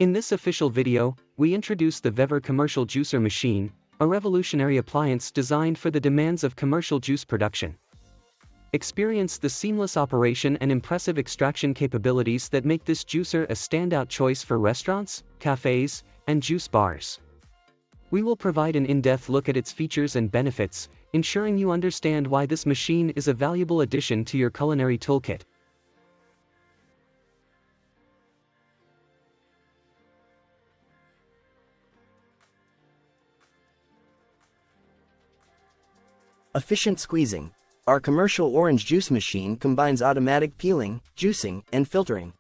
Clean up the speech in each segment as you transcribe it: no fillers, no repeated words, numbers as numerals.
In this official video, we introduce the Breville commercial juicer machine, a revolutionary appliance designed for the demands of commercial juice production. Experience the seamless operation and impressive extraction capabilities that make this juicer a standout choice for restaurants, cafes, and juice bars. We will provide an in-depth look at its features and benefits, ensuring you understand why this machine is a valuable addition to your culinary toolkit. Efficient squeezing. Our commercial orange juice machine combines automatic peeling, juicing, and filtering.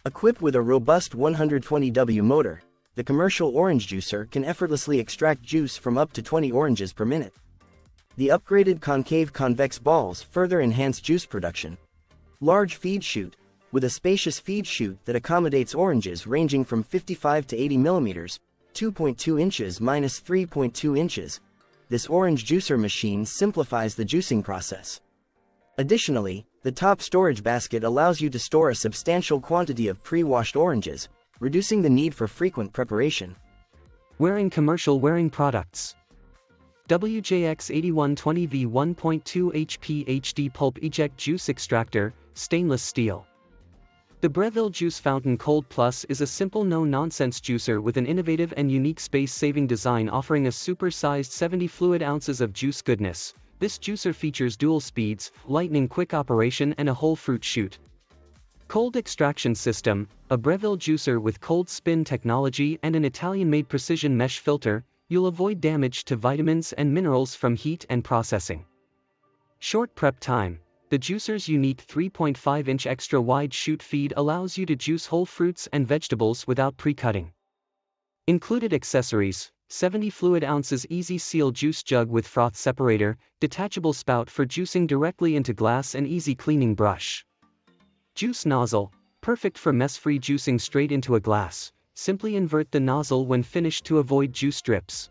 Equipped with a robust 120W motor, the commercial orange juicer can effortlessly extract juice from up to 20 oranges per minute. The upgraded concave convex balls further enhance juice production. Large feed chute. With a spacious feed chute that accommodates oranges ranging from 55 to 80 millimeters, 2.2 inches minus 3.2 inches, this orange juicer machine simplifies the juicing process. Additionally, the top storage basket allows you to store a substantial quantity of pre-washed oranges, reducing the need for frequent preparation. Wearing commercial wearing products. WJX8120V 1.2 HP HD Pulp Eject Juice Extractor, Stainless Steel. The Breville Juice Fountain Cold Plus is a simple no-nonsense juicer with an innovative and unique space-saving design offering a super-sized 70 fluid ounces of juice goodness. This juicer features dual speeds, lightning-quick operation and a whole fruit chute. Cold Extraction System, a Breville juicer with cold spin technology and an Italian-made precision mesh filter, you'll avoid damage to vitamins and minerals from heat and processing. Short prep time. The juicer's unique 3.5-inch extra-wide chute feed allows you to juice whole fruits and vegetables without pre-cutting. Included accessories: 70 fluid ounces easy seal juice jug with froth separator, detachable spout for juicing directly into glass and easy cleaning brush. Juice nozzle, perfect for mess-free juicing straight into a glass. Simply invert the nozzle when finished to avoid juice drips.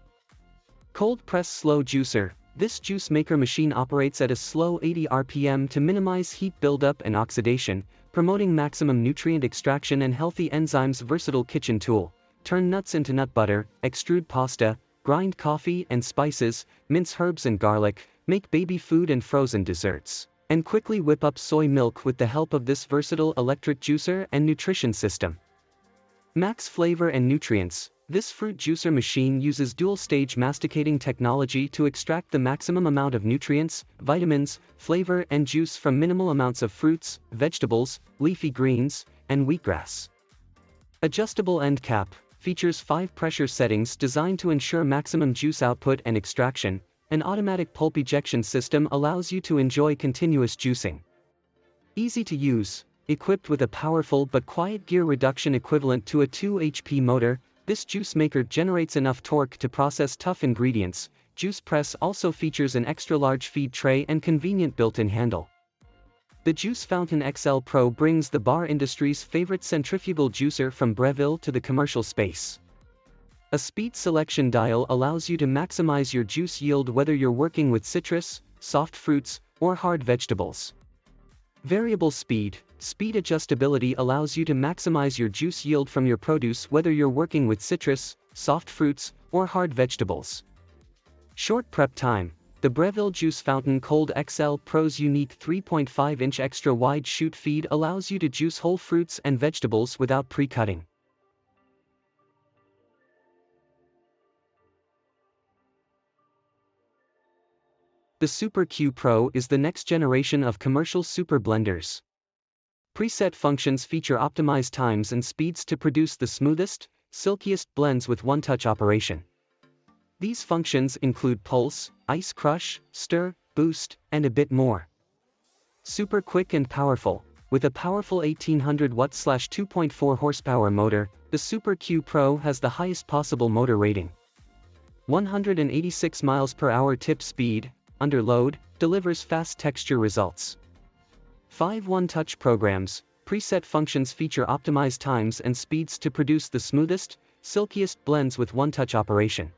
Cold press slow juicer. This juice maker machine operates at a slow 80 RPM to minimize heat buildup and oxidation, promoting maximum nutrient extraction and healthy enzymes. Versatile kitchen tool. Turn nuts into nut butter, extrude pasta, grind coffee and spices, mince herbs and garlic, make baby food and frozen desserts, and quickly whip up soy milk with the help of this versatile electric juicer and nutrition system. Max flavor and nutrients. This fruit juicer machine uses dual-stage masticating technology to extract the maximum amount of nutrients, vitamins, flavor and juice from minimal amounts of fruits, vegetables, leafy greens, and wheatgrass. Adjustable end cap. Features 5 pressure settings designed to ensure maximum juice output and extraction. An automatic pulp ejection system allows you to enjoy continuous juicing. Easy to use. Equipped with a powerful but quiet gear reduction equivalent to a 2 HP motor, this juice maker generates enough torque to process tough ingredients. Juice press also features an extra-large feed tray and convenient built-in handle. The Juice Fountain XL Pro brings the bar industry's favorite centrifugal juicer from Breville to the commercial space. A speed selection dial allows you to maximize your juice yield whether you're working with citrus, soft fruits, or hard vegetables. Variable speed. Speed adjustability allows you to maximize your juice yield from your produce whether you're working with citrus, soft fruits, or hard vegetables. Short prep time. The Breville Juice Fountain Cold XL Pro's unique 3.5-inch extra-wide chute feed allows you to juice whole fruits and vegetables without pre-cutting. The Super Q Pro is the next generation of commercial super blenders. Preset functions feature optimized times and speeds to produce the smoothest, silkiest blends with one-touch operation. These functions include pulse, ice crush, stir, boost, and a bit more. Super quick and powerful. With a powerful 1800 watt/2.4 horsepower motor, the Super Q Pro has the highest possible motor rating. 186 miles per hour tip speed, under load, delivers fast texture results. 5 one-touch programs. Preset functions feature optimized times and speeds to produce the smoothest, silkiest blends with one-touch operation.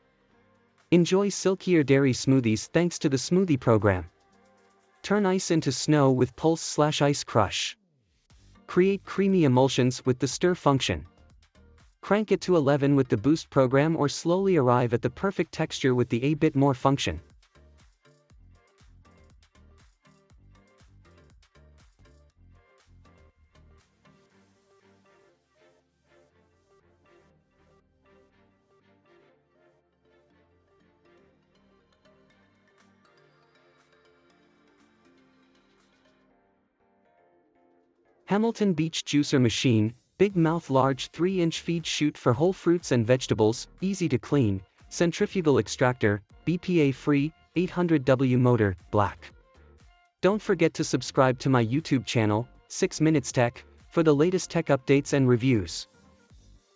Enjoy silkier dairy smoothies thanks to the smoothie program. Turn ice into snow with pulse/ice crush. Create creamy emulsions with the stir function. Crank it to 11 with the boost program or slowly arrive at the perfect texture with the A bit more function. Hamilton Beach Juicer Machine, big mouth large 3-inch feed chute for whole fruits and vegetables, easy to clean, centrifugal extractor, BPA free, 800W motor, black. Don't forget to subscribe to my YouTube channel, 6 Minutes Tech, for the latest tech updates and reviews.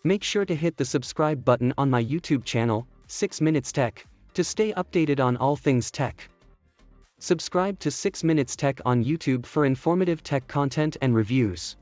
Make sure to hit the subscribe button on my YouTube channel, 6 Minutes Tech, to stay updated on all things tech. Subscribe to 6 Minutes Tech on YouTube for informative tech content and reviews.